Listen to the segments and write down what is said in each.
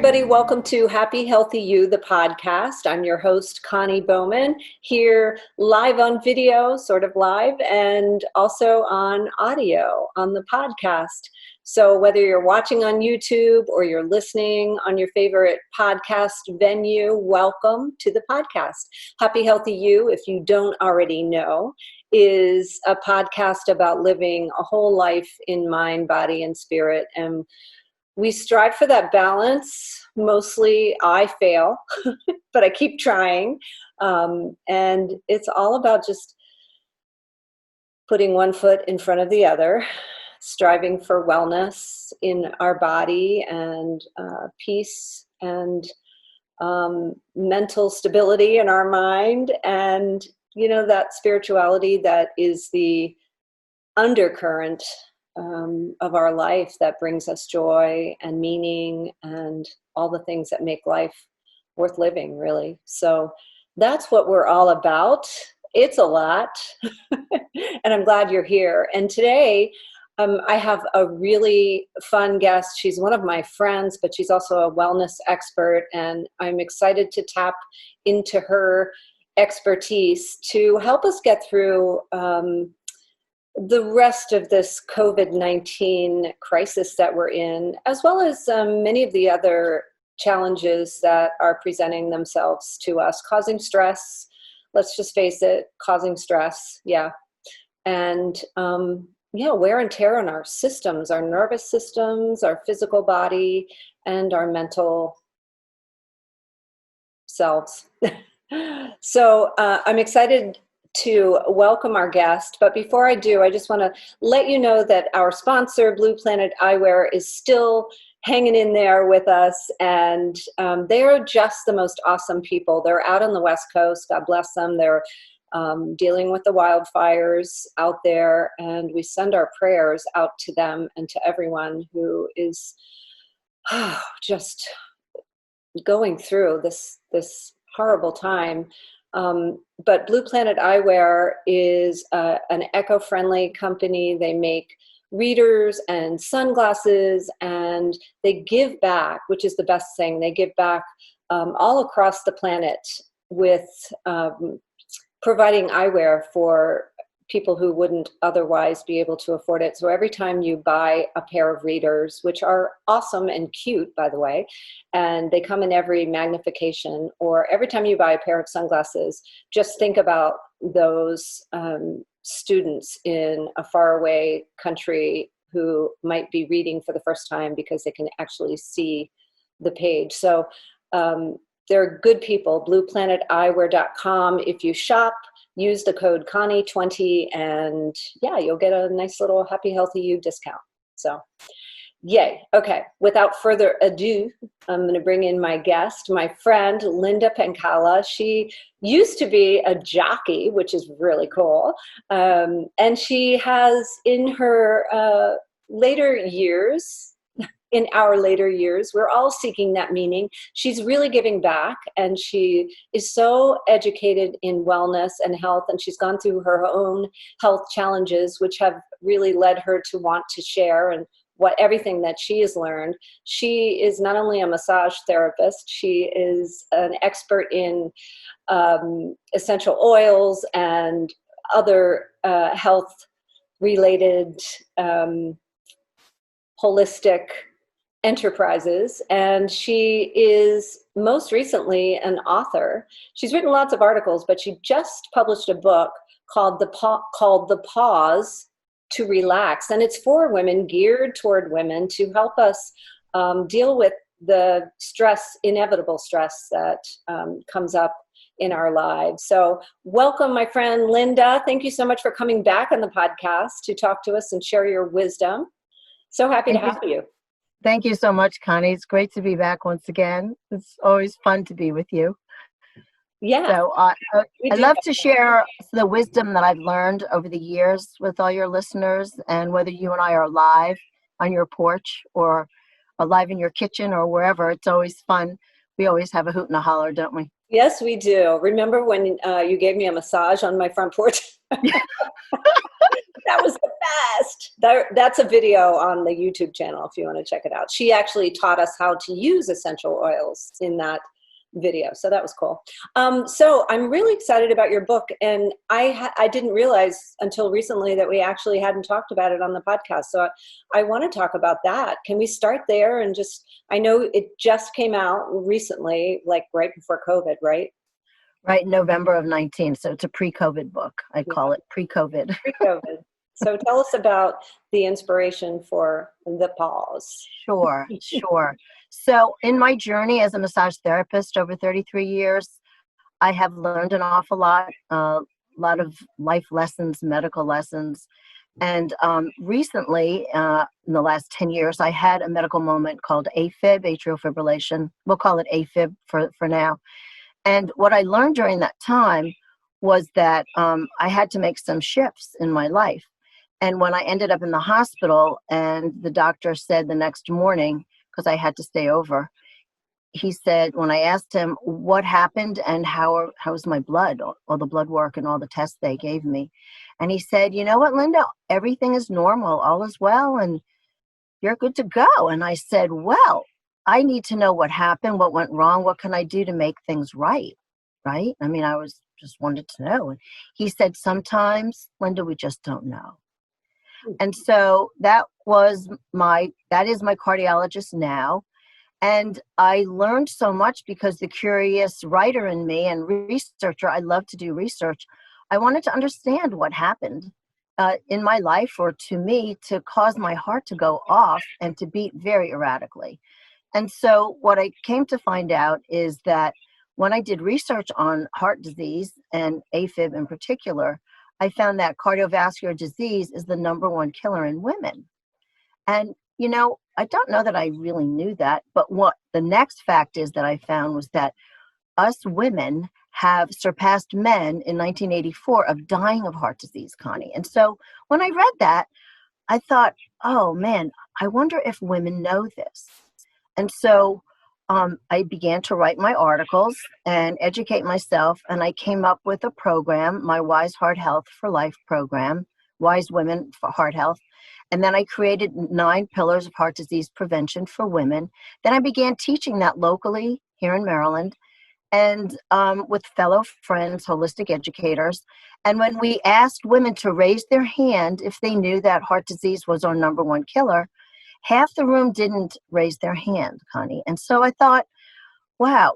everybody. Welcome to Happy Healthy You, the podcast. I'm your host, Connie Bowman, here live on video, sort of live, and also on audio on the podcast. So whether you're watching on YouTube or you're listening on your favorite podcast venue, welcome to the podcast. Happy Healthy You, if you don't already know, is a podcast about living a whole life in mind, body, and spirit. And we strive for that balance. Mostly I fail, but I keep trying. And it's all about just putting one foot in front of the other, striving for wellness in our body and peace and mental stability in our mind. And, you know, that spirituality that is the undercurrent of our life that brings us joy and meaning and all the things that make life worth living, really. So that's what we're all about. It's a lot, and I'm glad you're here. And today I have a really fun guest. She's one of my friends, but she's also a wellness expert, and I'm excited to tap into her expertise to help us get through the rest of this COVID-19 crisis that we're in, as well as many of the other challenges that are presenting themselves to us, causing stress. Let's just face it, causing stress. Yeah. And wear and tear on our systems, our nervous systems, our physical body, and our mental selves. So I'm excited to welcome our guest. But before I do, I just want to let you know that our sponsor, Blue Planet Eyewear, is still hanging in there with us. And they're just the most awesome people. They're out on the West Coast. God bless them. They're dealing with the wildfires out there. And we send our prayers out to them and to everyone who is just going through this horrible time. But Blue Planet Eyewear is an eco-friendly company. They make readers and sunglasses, and they give back, which is the best thing. They give back all across the planet with providing eyewear for people who wouldn't otherwise be able to afford it. So every time you buy a pair of readers, which are awesome and cute, by the way, and they come in every magnification, or every time you buy a pair of sunglasses, just think about those students in a faraway country who might be reading for the first time because they can actually see the page. So they're good people. BluePlanetEyewear.com. If you shop, use the code Connie20, and yeah, you'll get a nice little Happy Healthy You discount. So yay. Okay, without further ado, I'm going to bring in my guest, my friend, Linda Penkala. She used to be a jockey, which is really cool. And she has, in her later years, in our later years, we're all seeking that meaning. She's really giving back, and she is so educated in wellness and health, and she's gone through her own health challenges, which have really led her to want to share and everything that she has learned. She is not only a massage therapist, she is an expert in essential oils and other health-related holistic enterprises, and she is most recently an author. She's written lots of articles, but she just published a book called The Pause to Relax, and it's for women, geared toward women, to help us deal with the inevitable stress that comes up in our lives. So welcome, my friend Linda. Thank you so much for coming back on the podcast to talk to us and share your wisdom. So happy to have you. Thank you so much, Connie. It's great to be back once again. It's always fun to be with you. Yeah. So I'd love to share the wisdom that I've learned over the years with all your listeners, and whether you and I are live on your porch or alive in your kitchen or wherever, it's always fun. We always have a hoot and a holler, don't we? Yes, we do. Remember when you gave me a massage on my front porch? That was the best. That's a video on the YouTube channel if you want to check it out. She actually taught us how to use essential oils in that video. So that was cool. So I'm really excited about your book. And I didn't realize until recently that we actually hadn't talked about it on the podcast. So I want to talk about that. Can we start there? And just, I know it just came out recently, like right before COVID, right? Right, November of 19. So it's a pre-COVID book. I call it pre-COVID. Pre-COVID. So tell us about the inspiration for the pause. Sure, sure. So in my journey as a massage therapist over 33 years, I have learned an awful lot, a lot of life lessons, medical lessons. And recently, in the last 10 years, I had a medical moment called AFib, atrial fibrillation. We'll call it AFib for now. And what I learned during that time was that I had to make some shifts in my life. And when I ended up in the hospital and the doctor said the next morning, because I had to stay over, he said, when I asked him what happened and how's my blood, all the blood work and all the tests they gave me. And he said, you know what, Linda, everything is normal, all is well, and you're good to go. And I said, well, I need to know what happened, what went wrong, what can I do to make things right? Right? I mean, I was just wanted to know. And he said, sometimes, Linda, we just don't know. And so that is my cardiologist now. And I learned so much because the curious writer in me and researcher, I love to do research. I wanted to understand what happened in my life or to me to cause my heart to go off and to beat very erratically. And so what I came to find out is that when I did research on heart disease and AFib in particular, I found that cardiovascular disease is the #1 killer in women. And, you know, I don't know that I really knew that, but what the next fact is that I found was that us women have surpassed men in 1984 of dying of heart disease, Connie. And so when I read that, I thought, oh man, I wonder if women know this. And so I began to write my articles and educate myself, and I came up with a program, my Wise Heart Health for Life program, Wise Women for Heart Health. And then I created 9 pillars of heart disease prevention for women. Then I began teaching that locally here in Maryland and with fellow friends, holistic educators. And when we asked women to raise their hand if they knew that heart disease was our #1 killer, half the room didn't raise their hand, Connie. And so I thought, wow,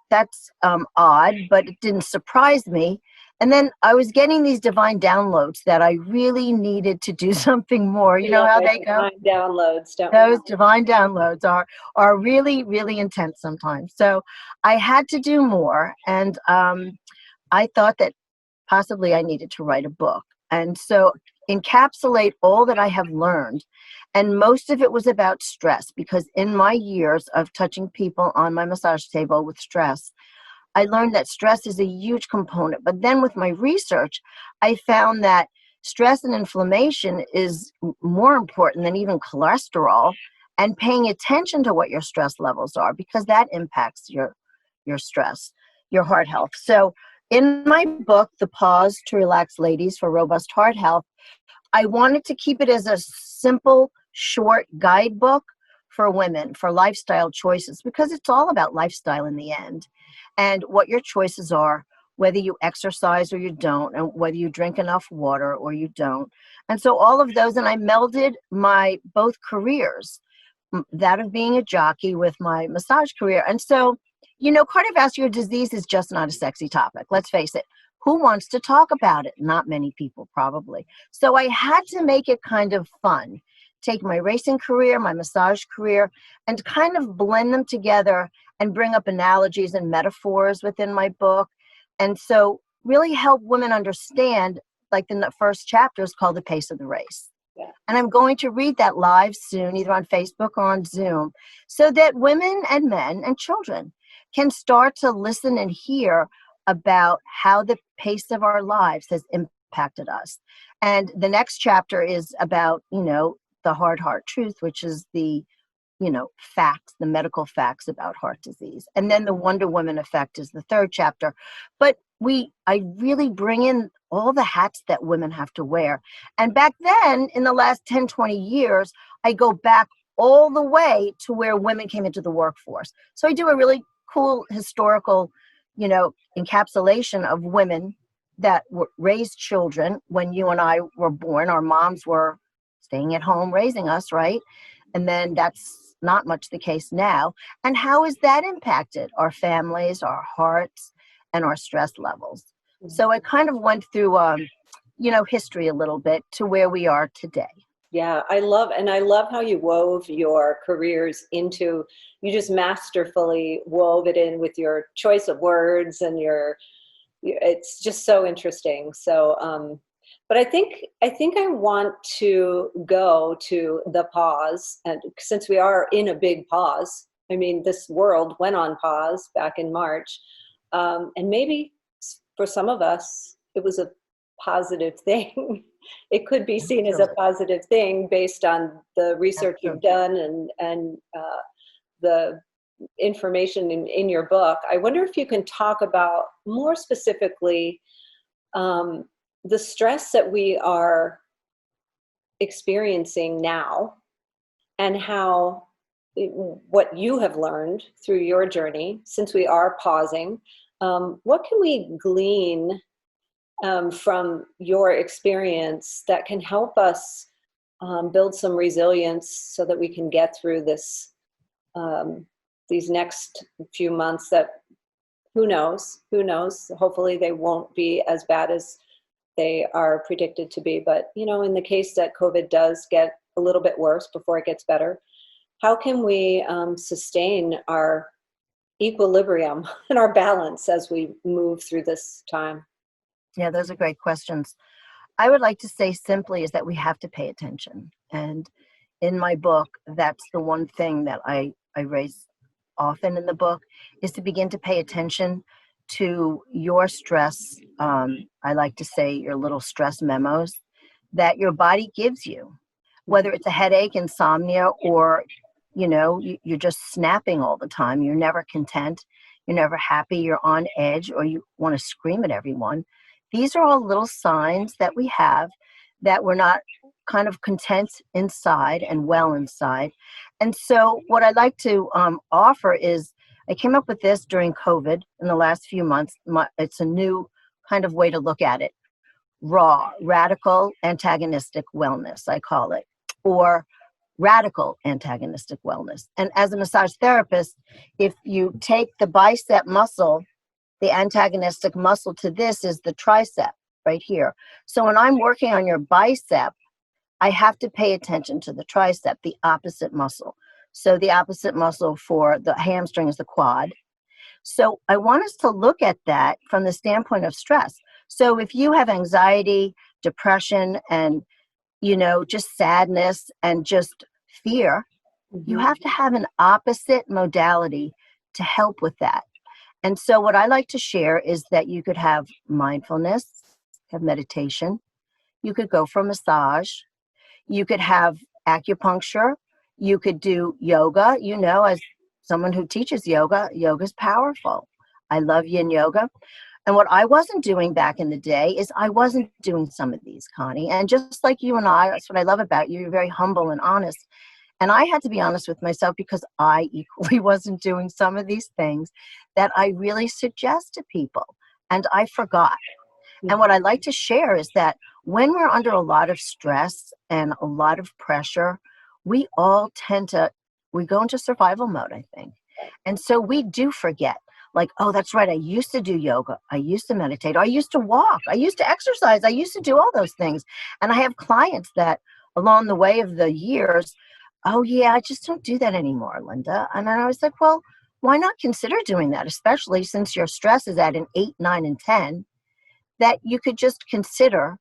that's odd, but it didn't surprise me. And then I was getting these divine downloads that I really needed to do something more. You know how they go? Divine downloads, don't Those divine downloads are really, really intense sometimes. So I had to do more. And I thought that possibly I needed to write a book. And so encapsulate all that I have learned. And most of it was about stress, because in my years of touching people on my massage table with stress, I learned that stress is a huge component. But then with my research, I found that stress and inflammation is more important than even cholesterol, and paying attention to what your stress levels are, because that impacts your stress, your heart health. So in my book, The Pause to Relax Ladies for Robust Heart Health, I wanted to keep it as a simple, short guidebook for women, for lifestyle choices, because it's all about lifestyle in the end. And what your choices are, whether you exercise or you don't, and whether you drink enough water or you don't. And so all of those, and I melded my both careers, that of being a jockey with my massage career. And so, you know, cardiovascular disease is just not a sexy topic. Let's face it. Who wants to talk about it? Not many people, probably. So I had to make it kind of fun. Take my racing career, my massage career, and kind of blend them together and bring up analogies and metaphors within my book. And so really help women understand, like the first chapter is called The Pace of the Race. Yeah. And I'm going to read that live soon, either on Facebook or on Zoom, so that women and men and children can start to listen and hear about how the pace of our lives has impacted us. And the next chapter is about, you know, the hard truth, which is the facts, the medical facts about heart disease. And then the Wonder Woman effect is the third chapter. But I really bring in all the hats that women have to wear. And back then, in the last 10, 20 years, I go back all the way to where women came into the workforce. So I do a really cool historical, encapsulation of women that raised children when you and I were born. Our moms were staying at home raising us, right? And then that's not much the case now. And how has that impacted our families, our hearts, and our stress levels? So I kind of went through, history a little bit to where we are today. Yeah, I love how you wove your careers into, you just masterfully wove it in with your choice of words and it's just so interesting. So, but I think I want to go to the pause, and since we are in a big pause, I mean, this world went on pause back in March, and maybe for some of us, it was a positive thing. It could be seen as a positive thing based on the research you've done and the information in your book. I wonder if you can talk about more specifically the stress that we are experiencing now, and how what you have learned through your journey since we are pausing. What can we glean from your experience that can help us build some resilience so that we can get through these next few months that who knows, hopefully they won't be as bad as they are predicted to be. But, in the case that COVID does get a little bit worse before it gets better, how can we sustain our equilibrium and our balance as we move through this time? Yeah, those are great questions. I would like to say simply is that we have to pay attention. And in my book, that's the one thing that I raise often in the book, is to begin to pay attention to your stress. I like to say your little stress memos that your body gives you, whether it's a headache, insomnia, or, you're just snapping all the time. You're never content. You're never happy. You're on edge, or you want to scream at everyone. These are all little signs that we have that we're not kind of content inside and well inside. And so what I like to offer is, I came up with this during COVID in the last few months. It's a new kind of way to look at it. Radical antagonistic wellness, I call it, or radical antagonistic wellness. And as a massage therapist, if you take the bicep muscle, the antagonistic muscle to this is the tricep right here. So when I'm working on your bicep, I have to pay attention to the tricep, the opposite muscle. So the opposite muscle for the hamstring is the quad. So I want us to look at that from the standpoint of stress. So if you have anxiety, depression, and, just sadness and just fear, you have to have an opposite modality to help with that. And so what I like to share is that you could have mindfulness, have meditation. You could go for massage. You could have acupuncture. You could do yoga. As someone who teaches yoga, yoga's powerful. I love yin yoga. And what I wasn't doing back in the day is I wasn't doing some of these, Connie. And just like you and I, that's what I love about you. You're very humble and honest. And I had to be honest with myself because I equally wasn't doing some of these things that I really suggest to people. And I forgot. And what I like to share is that when we're under a lot of stress and a lot of pressure, we all we go into survival mode, I think. And so we do forget, like, oh, that's right. I used to do yoga. I used to meditate. I used to walk. I used to exercise. I used to do all those things. And I have clients that along the way of the years, oh yeah, I just don't do that anymore, Linda. And then I was like, well, why not consider doing that? Especially since your stress is at an 8, 9, and 10, that you could just consider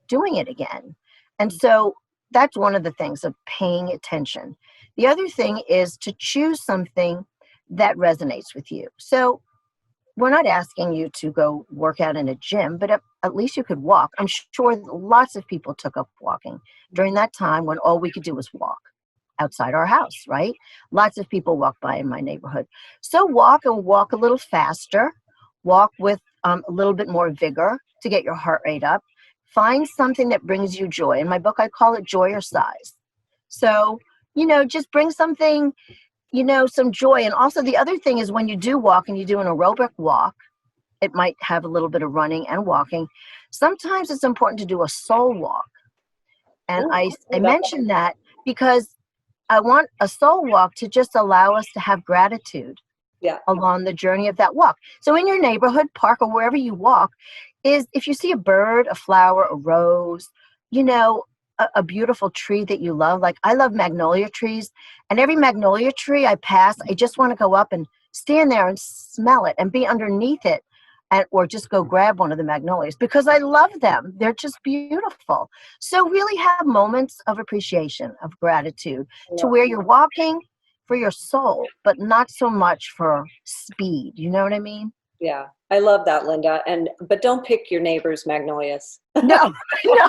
doing it again. And so that's one of the things of paying attention. The other thing is to choose something that resonates with you. So we're not asking you to go work out in a gym, but at least you could walk. I'm sure lots of people took up walking during that time when all we could do was walk outside our house, right? Lots of people walk by in my neighborhood. So walk and walk a little faster, walk with a little bit more vigor to get your heart rate up. Find something that brings you joy. In my book, I call it joy or size. So, just bring something, some joy. And also the other thing is when you do walk and you do an aerobic walk, it might have a little bit of running and walking. Sometimes it's important to do a soul walk. And I mentioned that because I want a soul walk to just allow us to have gratitude along the journey of that walk. So in your neighborhood, park, or wherever you walk, is if you see a bird, a flower, a rose, a beautiful tree that you love. Like I love magnolia trees, and every magnolia tree I pass, I just want to go up and stand there and smell it and be underneath it, or just go grab one of the magnolias because I love them. They're just beautiful. So really have moments of appreciation, of gratitude to where you're walking for your soul, but not so much for speed. You know what I mean? Yeah, I love that, Linda. But don't pick your neighbor's magnolias. No, no.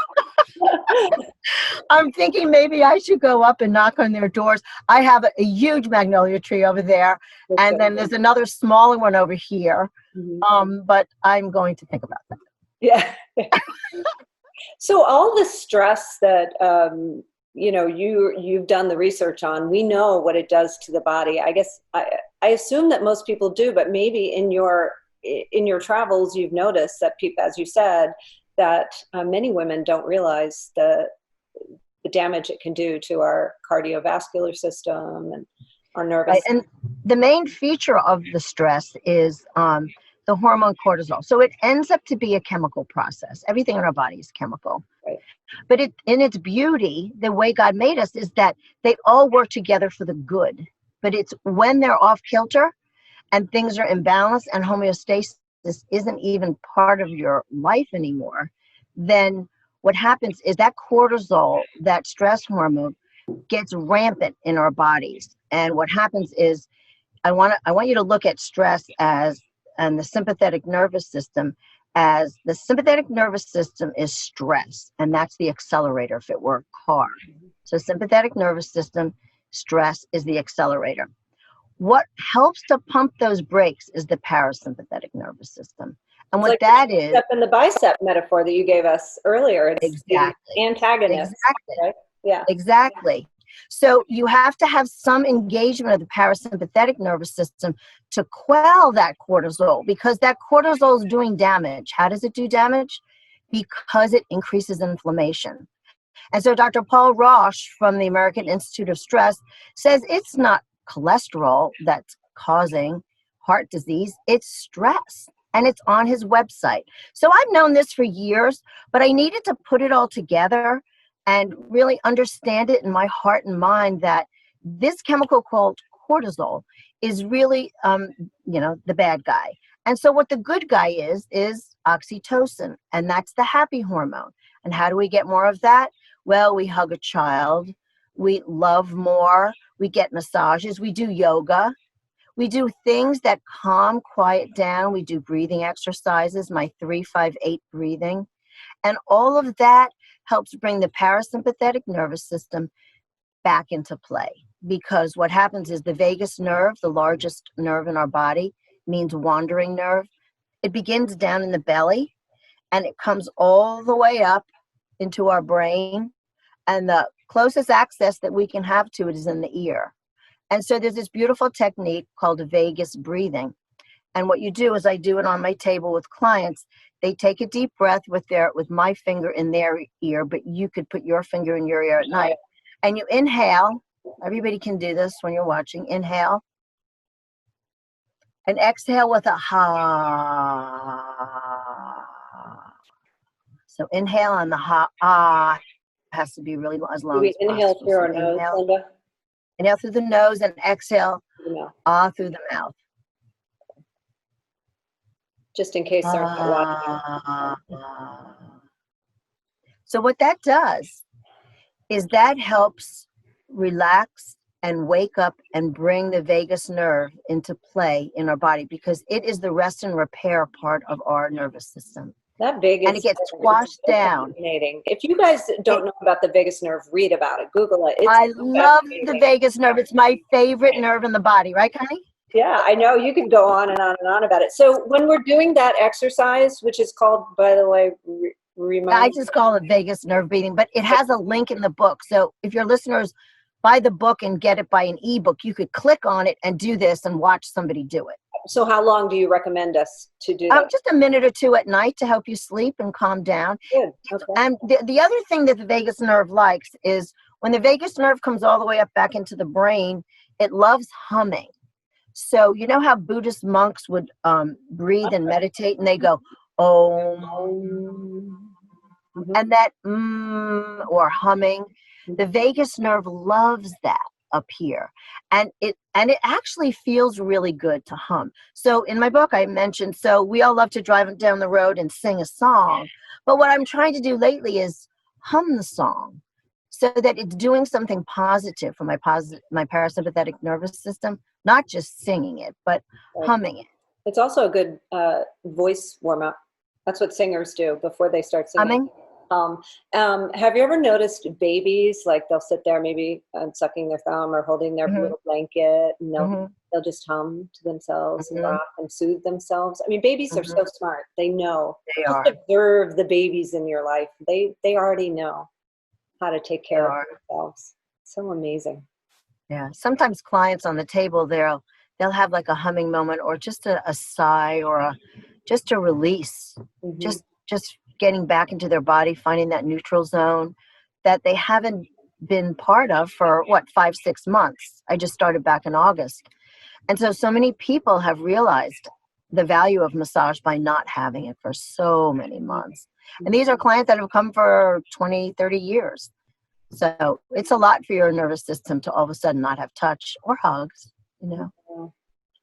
I'm thinking maybe I should go up and knock on their doors. I have a huge magnolia tree over there, and then there's another smaller one over here. But I'm going to think about that. Yeah. So all the stress that you've done the research on, we know what it does to the body. I guess I assume that most people do, but maybe in your travels you've noticed that people, as you said, that many women don't realize the damage it can do to our cardiovascular system and our nervous system. And the main feature of the stress is the hormone cortisol. So it ends up to be a chemical process. Everything in our body is chemical. Right. But in its beauty, the way God made us is that they all work together for the good. But it's when they're off kilter and things are imbalanced and homeostasis isn't even part of your life anymore, then what happens is that cortisol, that stress hormone, gets rampant in our bodies. And what happens is I want you to look at stress and the sympathetic nervous system as the sympathetic nervous system is stress, and that's the accelerator if it were a car. So sympathetic nervous system, stress is the accelerator. What helps to pump those brakes is the parasympathetic nervous system. And what that is... Step in the bicep metaphor that you gave us earlier. It's exactly the antagonist. Exactly. Right? Yeah. Exactly. So you have to have some engagement of the parasympathetic nervous system to quell that cortisol, because that cortisol is doing damage. How does it do damage? Because it increases inflammation. And so Dr. Paul Roche from the American Institute of Stress says it's not cholesterol that's causing heart disease, it's stress. And it's on his website. So I've known this for years, but I needed to put it all together and really understand it in my heart and mind that this chemical called cortisol is really, the bad guy. And so what the good guy is oxytocin, and that's the happy hormone. And how do we get more of that? Well, we hug a child, we love more, we get massages, we do yoga, we do things that calm, quiet down, we do breathing exercises, my 3-5-8 breathing, and all of that helps bring the parasympathetic nervous system back into play. Because what happens is the vagus nerve, the largest nerve in our body, means wandering nerve. It begins down in the belly and it comes all the way up into our brain. And the closest access that we can have to it is in the ear. And so there's this beautiful technique called vagus breathing. And what you do is I do it on my table with clients. They take a deep breath with my finger in their ear, but you could put your finger in your ear at night. And you inhale. Everybody can do this when you're watching. Inhale. And exhale with a ha. So inhale, and the ha has to be really as long as inhale possible. through our nose, Linda? Inhale through the nose and exhale through the mouth. Just in case they're not watching. So what that does is that helps relax and wake up and bring the vagus nerve into play in our body, because it is the rest and repair part of our nervous system. That and it vagus gets nerve is squashed so down. fascinating. If you guys It, don't know about the vagus nerve, read about it. Google it. It's I so love the fascinating. vagus nerve. It's my favorite nerve in the body, right, Connie? Yeah, I know you could go on and on and on about it. So when we're doing that exercise, which is called, by the way, I remind. just call it vagus nerve beating, but it has a link in the book. So if your listeners buy the book and get it by an ebook, you could click on it and do this and watch somebody do it. So how long do you recommend us to do that? Just a minute or two at night to help you sleep and calm down. Good. Okay. And the other thing that the vagus nerve likes is when the vagus nerve comes all the way up back into the brain, it loves humming. So you know how Buddhist monks would breathe and meditate, and they go, "Om," Mhm. and that or humming. The vagus nerve loves that up here, and it actually feels really good to hum. So in my book I mentioned, so we all love to drive down the road and sing a song, but what I'm trying to do lately is hum the song so that it's doing something positive for my parasympathetic nervous system, not just singing it but Right. humming it. It's also a good voice warm up. That's what singers do before they start singing. Humming. Have you ever noticed babies, like they'll sit there maybe sucking their thumb or holding their Hmm. little blanket, and Hmm. they'll just hum to themselves and Hmm. rock and soothe themselves. I mean, babies are Hmm. so smart. They know. They Just are. observe the babies in your life. They already know how to take They care of are. themselves. So amazing. Yeah. Sometimes clients on the table, they'll have like a humming moment or just a sigh or just a release, Hmm. just getting back into their body, finding that neutral zone that they haven't been part of for what, 5 6 months. I just started back in August, and so many people have realized the value of massage by not having it for so many months. And these are clients that have come for 20 30 years. So it's a lot for your nervous system to all of a sudden not have touch or hugs. Yeah.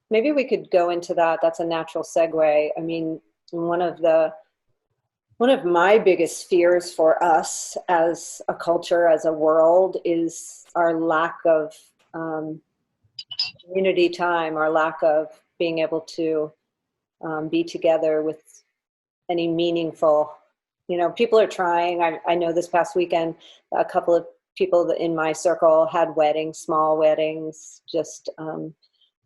Maybe we could go into that. That's a natural segue. I mean, one of the one of my biggest fears for us as a culture, as a world, is our lack of um, community time, our lack of being able to be together with any meaningful. People are trying. I know this past weekend, a couple of people in my circle had weddings, small weddings, just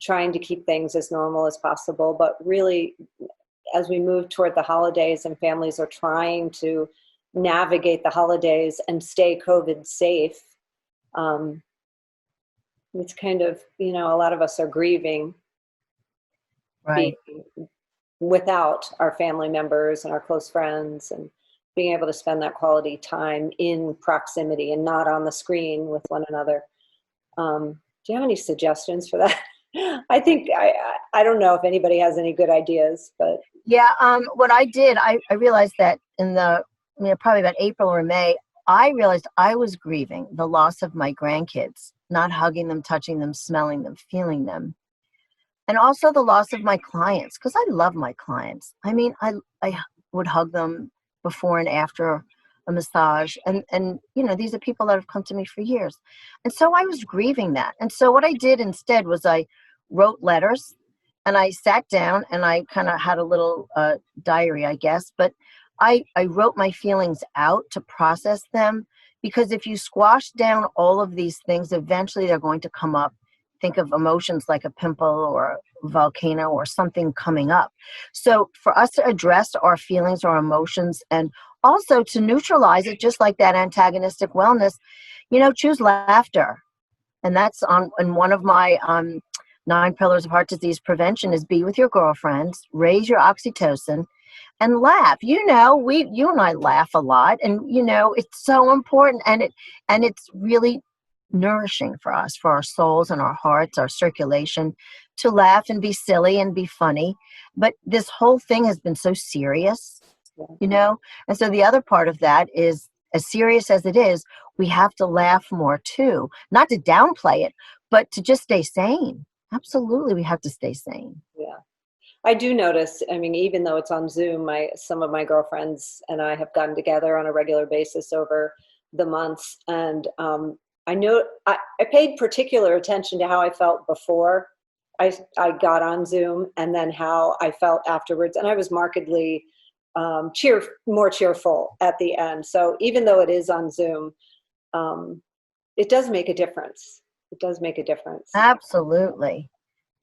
trying to keep things as normal as possible. But really, as we move toward the holidays and families are trying to navigate the holidays and stay COVID safe, um, it's kind of, a lot of us are grieving being Right. without our family members and our close friends, and being able to spend that quality time in proximity and not on the screen with one another. Do you have any suggestions for that? I think I don't know if anybody has any good ideas, but Yeah. What I did, I realized that probably about April or May, I realized I was grieving the loss of my grandkids, not hugging them, touching them, smelling them, feeling them. And also the loss of my clients, because I love my clients. I mean, I would hug them before and after a massage. And these are people that have come to me for years. And so I was grieving that. And so what I did instead was I wrote letters and I sat down and I kind of had a little diary, I guess. But I wrote my feelings out to process them, because if you squash down all of these things, eventually they're going to come up. Think of emotions like a pimple or a volcano or something coming up. So for us to address our feelings or emotions and also to neutralize it, just like that antagonistic wellness, choose laughter. And that's on in one of my 9 pillars of heart disease prevention is be with your girlfriends, raise your oxytocin, and laugh. You and I laugh a lot, and it's so important, and it's really nourishing for us, for our souls and our hearts, our circulation, to laugh and be silly and be funny. But this whole thing has been so serious, you know? And so the other part of that is, as serious as it is, we have to laugh more too. Not to downplay it, but to just stay sane. Absolutely, we have to stay sane. yeah. I do notice, I mean, even though it's on Zoom, some of my girlfriends and I have gotten together on a regular basis over the months. And I know I paid particular attention to how I felt before I got on Zoom, and then how I felt afterwards. And I was markedly more cheerful at the end. So even though it is on Zoom, it does make a difference. It does make a difference. Absolutely.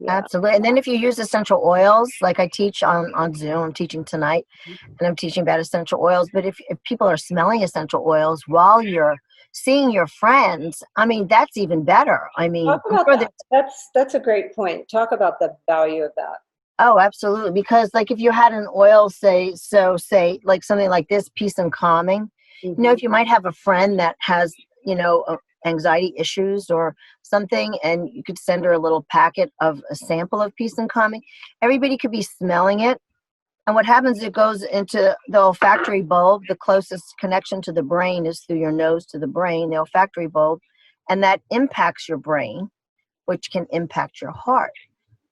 Yeah. Absolutely. And then if you use essential oils, like I teach on Zoom, I'm teaching tonight and I'm teaching about essential oils. But if people are smelling essential oils while you're seeing your friends, I mean, that's even better. I mean, Talk I'm about sure that. That's a great point. Talk about the value of that. oh, absolutely. Because like if you had an oil, say like something like this, peace and calming, Hmm. if you might have a friend that has, anxiety issues or something, and you could send her a little packet of a sample of peace and calming, everybody could be smelling it. And what happens, it goes into the olfactory bulb. The closest connection to the brain is through your nose to the brain, the olfactory bulb, and that impacts your brain, which can impact your heart.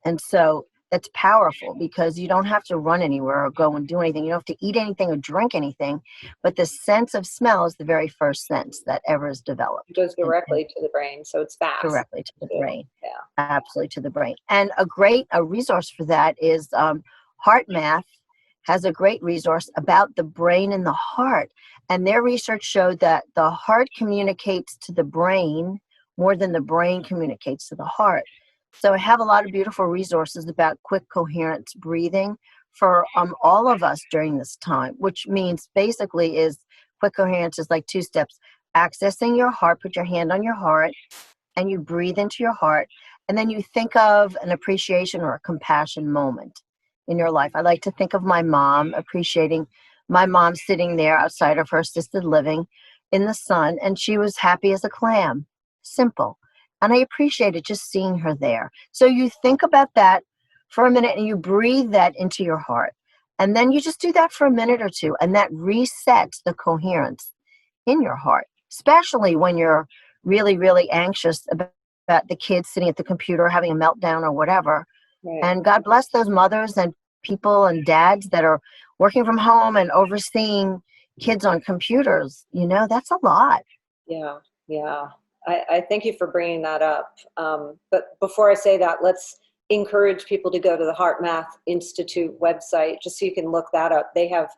And so that's powerful because you don't have to run anywhere or go and do anything. You don't have to eat anything or drink anything. But the sense of smell is the very first sense that ever is It developed goes and directly to the brain, so it's fast directly to the too. brain. Yeah. Absolutely to the brain. And a resource for that is Heart Math has a great resource about the brain and the heart. And their research showed that the heart communicates to the brain more than the brain communicates to the heart. So I have a lot of beautiful resources about quick coherence breathing for all of us during this time, which means basically is quick coherence is like two steps. Accessing your heart, put your hand on your heart, and you breathe into your heart, and then you think of an appreciation or a compassion moment in your life. I like to think of my mom, appreciating my mom sitting there outside of her assisted living in the sun, and she was happy as a clam. Simple. And I appreciated just seeing her there. So you think about that for a minute and you breathe that into your heart. And then you just do that for a minute or two, and that resets the coherence in your heart, especially when you're really, really anxious about the kids sitting at the computer having a meltdown or whatever. Right. And God bless those mothers and people and dads that are working from home and overseeing kids on computers. That's a lot. Yeah. Yeah. I thank you for bringing that up. But before I say that, let's encourage people to go to the Heart Math Institute website just so you can look that up. They have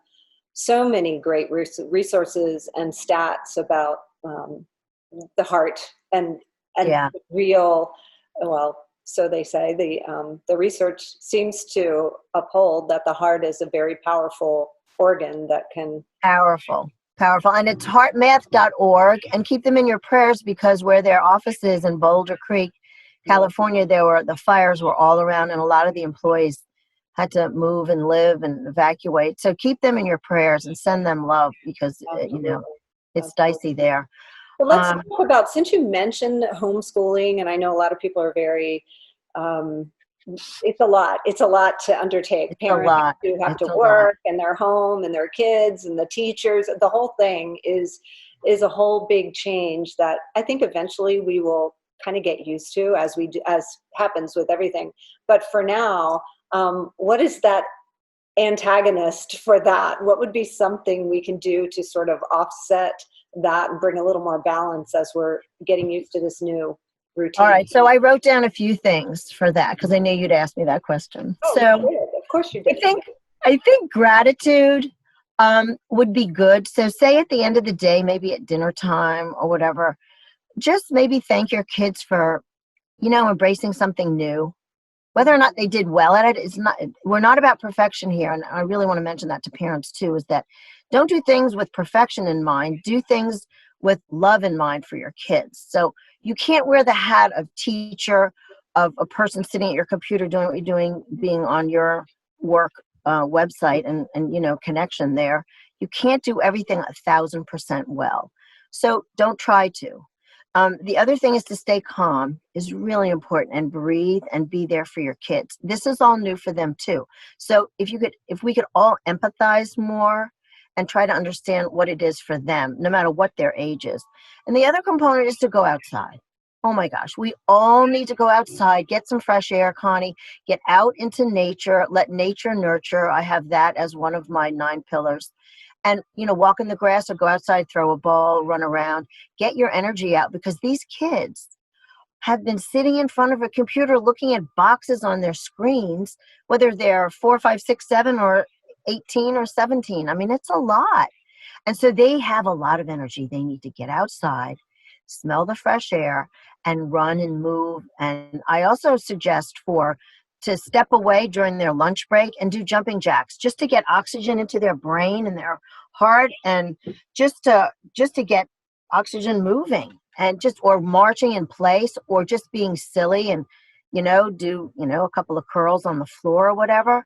so many great resources and stats about the heart and Yeah. real, well, so they say. The research seems to uphold that the heart is a very powerful organ that can. Powerful. Powerful. And it's heartmath.org. And keep them in your prayers because where their office is in Boulder Creek, California, the fires were all around and a lot of the employees had to move and live and evacuate. So keep them in your prayers and send them love because, Absolutely. it's dicey there. Well, let's talk about, since you mentioned homeschooling, and I know a lot of people are very, it's a lot. It's a lot to undertake. A Parents lot. who have It's to a lot. work and they're home and their kids and the teachers. The whole thing is a whole big change that I think eventually we will kind of get used to as we do, as happens with everything. But for now, what is that antagonist for that? What would be something we can do to sort of offset that and bring a little more balance as we're getting used to this new All routine? right. So I wrote down a few things for that because I knew you'd ask me that question. Oh, you So did. Of course you I did. think I think gratitude would be good. So say at the end of the day, maybe at dinner time or whatever, just maybe thank your kids for, embracing something new. Whether or not they did well at it is not, we're not about perfection here. And I really want to mention that to parents too, is that don't do things with perfection in mind. Do things with love in mind for your kids. So you can't wear the hat of teacher, of a person sitting at your computer doing what you're doing, being on your work website and connection there. You can't do everything 1,000% well. So don't try to. The other thing is to stay calm is really important, and breathe and be there for your kids. This is all new for them too. So if we could all empathize more and try to understand what it is for them, no matter what their age is. And the other component is to go outside. Oh my gosh, we all need to go outside, get some fresh air, Connie, get out into nature, let nature nurture. I have that as one of my 9 pillars. And, walk in the grass or go outside, throw a ball, run around, get your energy out because these kids have been sitting in front of a computer looking at boxes on their screens, whether they're 4, 5, 6, 7, or 18 or 17. I mean, it's a lot. And so they have a lot of energy. They need to get outside, smell the fresh air, and run and move. And I also suggest to step away during their lunch break and do jumping jacks just to get oxygen into their brain and their heart, and just to get oxygen moving, and just, or marching in place, or just being silly and do a couple of curls on the floor or whatever.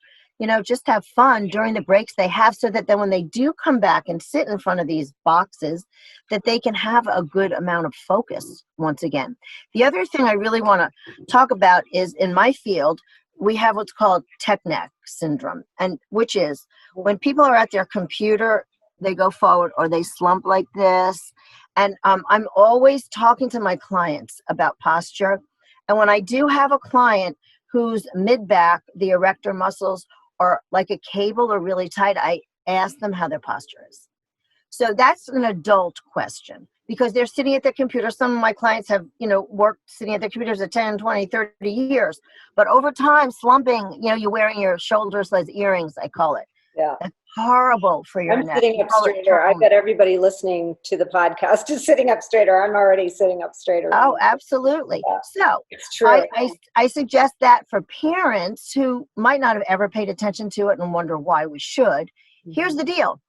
Just have fun during the breaks they have, so that then when they do come back and sit in front of these boxes, that they can have a good amount of focus once again. The other thing I really want to talk about is, in my field, we have what's called tech neck syndrome, and which is when people are at their computer, they go forward or they slump like this. And I'm always talking to my clients about posture. And when I do have a client whose mid-back, the erector muscles, are like a cable or really tight, I ask them how their posture is. So that's an adult question, because they're sitting at their computer. Some of my clients have, worked sitting at their computers for 10, 20, 30 years. But over time, slumping, you're wearing your shoulders as earrings, I call it. Yeah. That's horrible for your I'm neck. sitting up straighter. I bet everybody listening to the podcast is sitting up straighter. I'm already sitting up straighter. Oh, absolutely. Yeah. So it's true. I suggest that for parents who might not have ever paid attention to it and wonder why we should. Mm-hmm. Here's the deal.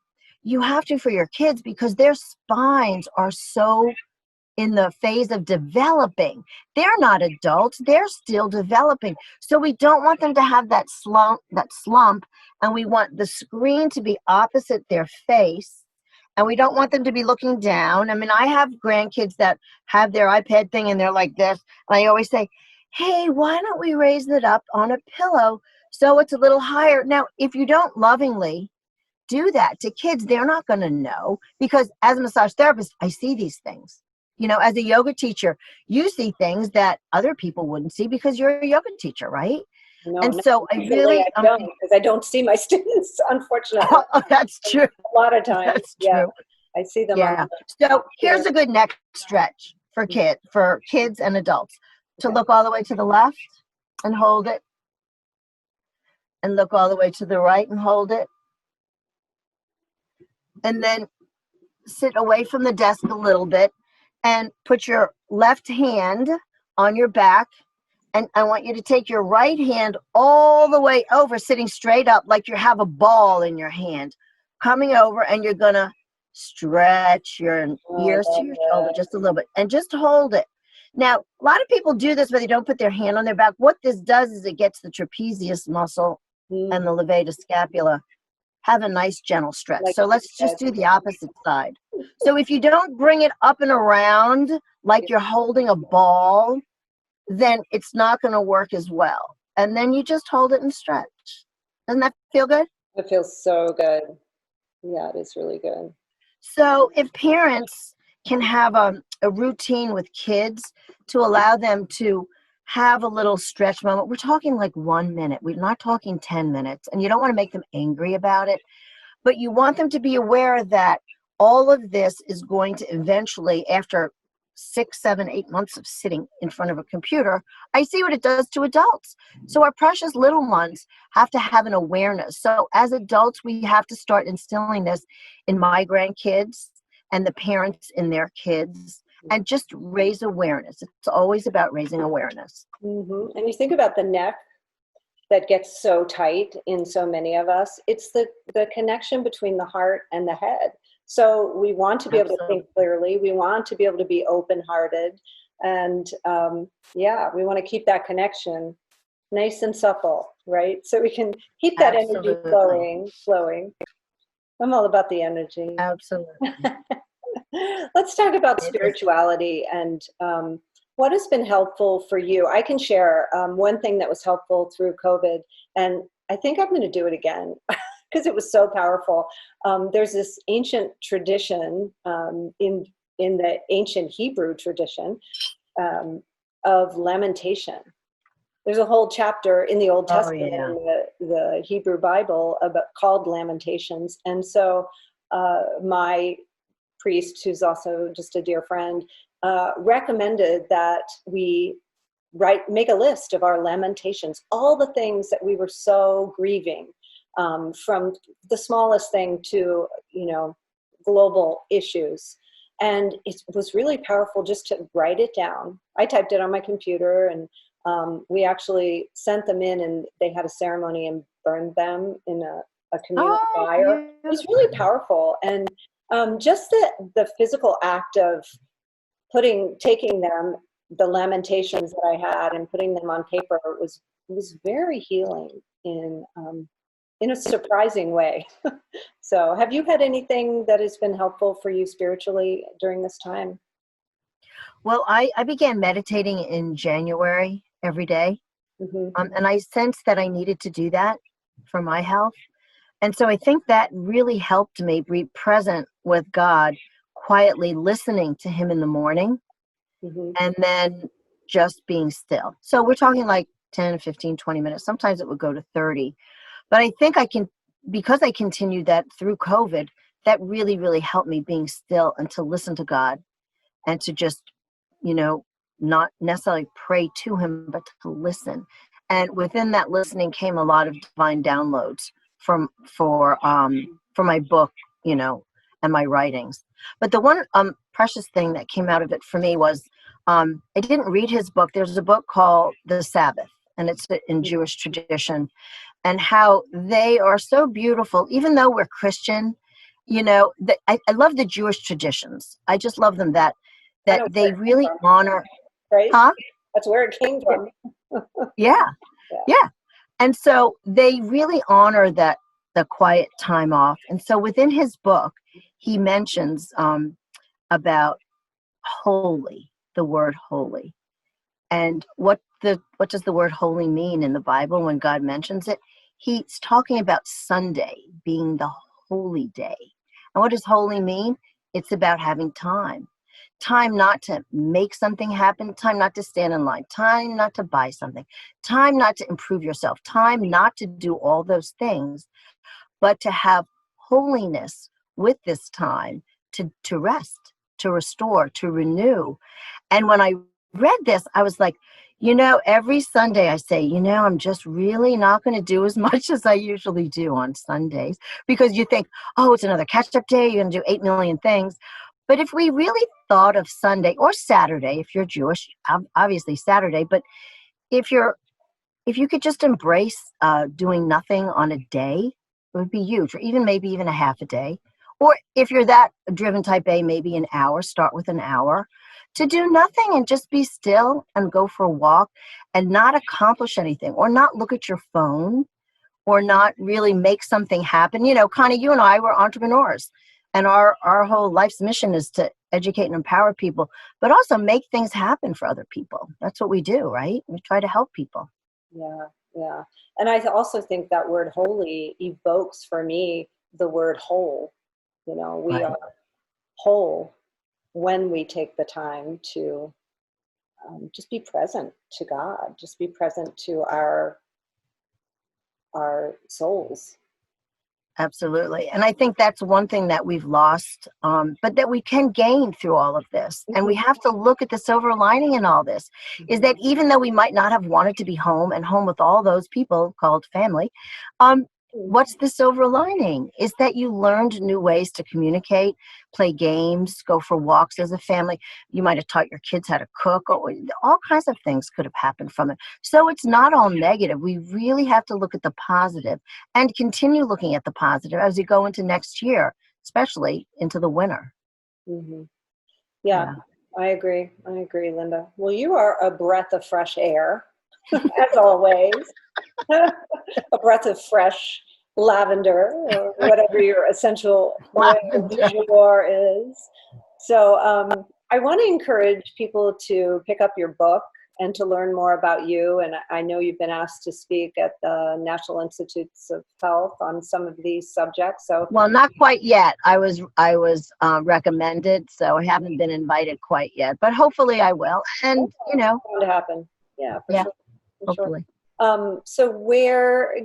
You have to for your kids, because their spines are so in the phase of developing. They're not adults. They're still developing. So we don't want them to have that slump, and we want the screen to be opposite their face, and we don't want them to be looking down. I mean, I have grandkids that have their iPad thing and they're like this. And I always say, hey, why don't we raise it up on a pillow so it's a little higher? Now, if you don't lovingly do that to kids, they're not going to know, because as a massage therapist, I see these things. As a yoga teacher, you see things that other people wouldn't see because you're a yoga teacher, right? No, and so I really don't, because I don't see my students, unfortunately. Oh, that's true. A lot of times. That's true. Yeah, I see them. Yeah. So here's a good neck stretch for kids and adults. To look all the way to the left and hold it, and look all the way to the right and hold it, and then sit away from the desk a little bit and put your left hand on your back. And I want you to take your right hand all the way over, sitting straight up like you have a ball in your hand, coming over, and you're going to stretch your ears to your shoulder just a little bit, and just hold it. Now, a lot of people do this, but they don't put their hand on their back. What this does is it gets the trapezius muscle and the levator scapula. Have a nice gentle stretch. So let's just do the opposite side. So if you don't bring it up and around like you're holding a ball, then it's not going to work as well. And then you just hold it and stretch. Doesn't that feel good? It feels so good. Yeah, it is really good. So if parents can have a routine with kids to allow them to have a little stretch moment, we're talking like 1 minute. We're not talking 10 minutes. And you don't want to make them angry about it, but you want them to be aware that all of this is going to eventually, after 6, 7, 8 months of sitting in front of a computer, I see what it does to adults. So our precious little ones have to have an awareness. So as adults, we have to start instilling this in my grandkids and the parents in their kids, and just raise awareness. It's always about raising awareness. Mm-hmm. And you think about the neck that gets so tight in so many of us. It's the connection between the heart and the head. So we want to be able to think clearly. We want to be able to be open-hearted. And we want to keep that connection nice and supple, right? So we can keep that energy flowing. I'm all about the energy. Absolutely. Let's talk about spirituality and what has been helpful for you. I can share one thing that was helpful through COVID, and I think I'm going to do it again because it was so powerful. There's this ancient tradition in the ancient Hebrew tradition of lamentation. There's a whole chapter in the Old Testament in the Hebrew Bible called Lamentations. And so my priest, who's also just a dear friend, recommended that we make a list of our lamentations, all the things that we were so grieving from the smallest thing to, global issues. And it was really powerful just to write it down. I typed it on my computer, and we actually sent them in, and they had a ceremony and burned them in a communal fire. It was really powerful. And just the physical act of taking them, the lamentations that I had, and putting them on paper was very healing in a surprising way. So have you had anything that has been helpful for you spiritually during this time? Well, I began meditating in January every day. And I sensed that I needed to do that for my health. And so I think that really helped me be present with God, quietly listening to him in the morning, and then just being still. So we're talking like 10, 15, 20 minutes. Sometimes it would go to 30. But I think because I continued that through COVID, that really, really helped me being still and to listen to God and to just, not necessarily pray to him, but to listen. And within that listening came a lot of divine downloads for my book, and my writings. But the one precious thing that came out of it for me was I didn't read his book. There's a book called The Sabbath, and it's in Jewish tradition, and how they are so beautiful, even though we're Christian. I love the Jewish traditions. I just love them that they really honor. Right? Huh? That's where it came from. Yeah. And so they really honor the quiet time off. And so within his book, he mentions about holy, the word holy. And what does the word holy mean in the Bible when God mentions it? He's talking about Sunday being the holy day. And what does holy mean? It's about having time. Time not to make something happen, time not to stand in line, time not to buy something, time not to improve yourself, time not to do all those things, but to have holiness with this time to rest, to restore, to renew. And when I read this, I was like, every Sunday I say, I'm just really not going to do as much as I usually do on Sundays, because you think, oh, it's another catch-up day, you're going to do 8 million things. But if we really thought of Sunday or Saturday, if you're Jewish, obviously Saturday, but if you could just embrace doing nothing on a day, it would be huge, or maybe even a half a day. Or if you're that driven type A, maybe an hour, start with an hour to do nothing and just be still and go for a walk and not accomplish anything, or not look at your phone, or not really make something happen. Connie, you and I were entrepreneurs, and our whole life's mission is to educate and empower people, but also make things happen for other people. That's what we do, right? We try to help people. Yeah. And I also think that word holy evokes for me the word whole. We are whole when we take the time to just be present to God, just be present to our souls. Absolutely. And I think that's one thing that we've lost, but that we can gain through all of this. And we have to look at the silver lining in all this, is that even though we might not have wanted to be home and home with all those people called family, what's the silver lining? Is that you learned new ways to communicate, play games, go for walks as a family. You might have taught your kids how to cook, or all kinds of things could have happened from it. So it's not all negative. We really have to look at the positive and continue looking at the positive as we go into next year, especially into the winter. Yeah, I agree, Linda. Well, you are a breath of fresh air, as always. A breath of fresh lavender, or whatever your essential oil du jour is. So I want to encourage people to pick up your book and to learn more about you. And I know you've been asked to speak at the National Institutes of Health on some of these subjects. So, well, not quite yet. I was recommended, so I haven't been invited quite yet. But hopefully, I will. And it's going to happen. Yeah, for sure. Hopefully. So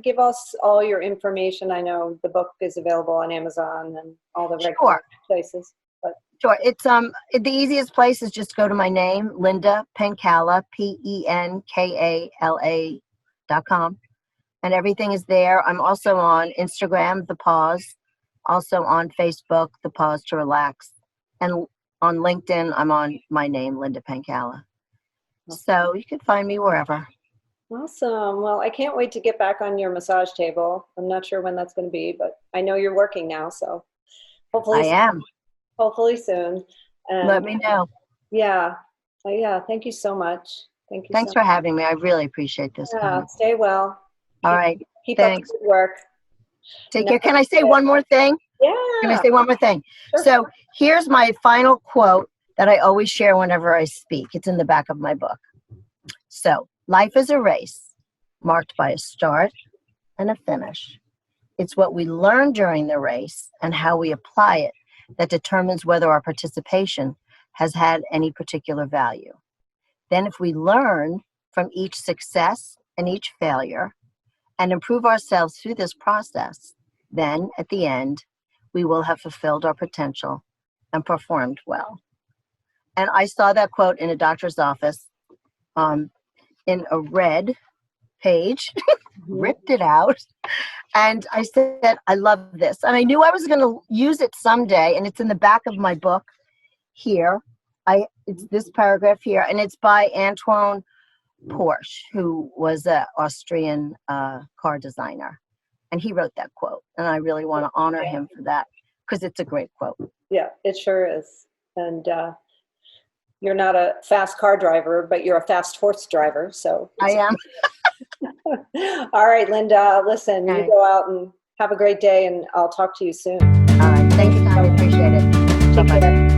give us all your information. I know the book is available on Amazon and all the regular places. But Sure. It's the easiest place is just go to my name, Linda Penkala, Penkala.com. and everything is there. I'm also on Instagram, The Pause, also on Facebook, The Pause to Relax, and on LinkedIn, I'm on my name, Linda Penkala. So you can find me wherever. Awesome. Well, I can't wait to get back on your massage table. I'm not sure when that's going to be, but I know you're working now, so I am. hopefully soon. And let me know. Yeah. Yeah. Thank you so much. Thank you. Thanks for having me. I really appreciate this. Yeah. Stay well. All right. Keep Thanks. up the good work. Take care. Can I say one more thing? Yeah. Can I say one more thing? Sure. So here's my final quote that I always share whenever I speak. It's in the back of my book. So, life is a race marked by a start and a finish. It's what we learn during the race and how we apply it that determines whether our participation has had any particular value. Then, if we learn from each success and each failure and improve ourselves through this process, then at the end, we will have fulfilled our potential and performed well. And I saw that quote in a doctor's office in a red page, ripped it out. And I said, I love this. And I knew I was going to use it someday. And it's in the back of my book here. It's this paragraph here. And it's by Antoine Porsche, who was an Austrian car designer. And he wrote that quote. And I really want to honor him for that because it's a great quote. Yeah, it sure is. And you're not a fast car driver, but you're a fast horse driver. So I am. All right, Linda, listen, you go out and have a great day, and I'll talk to you soon. All right. Thank you, Connie. Appreciate it. Bye-bye.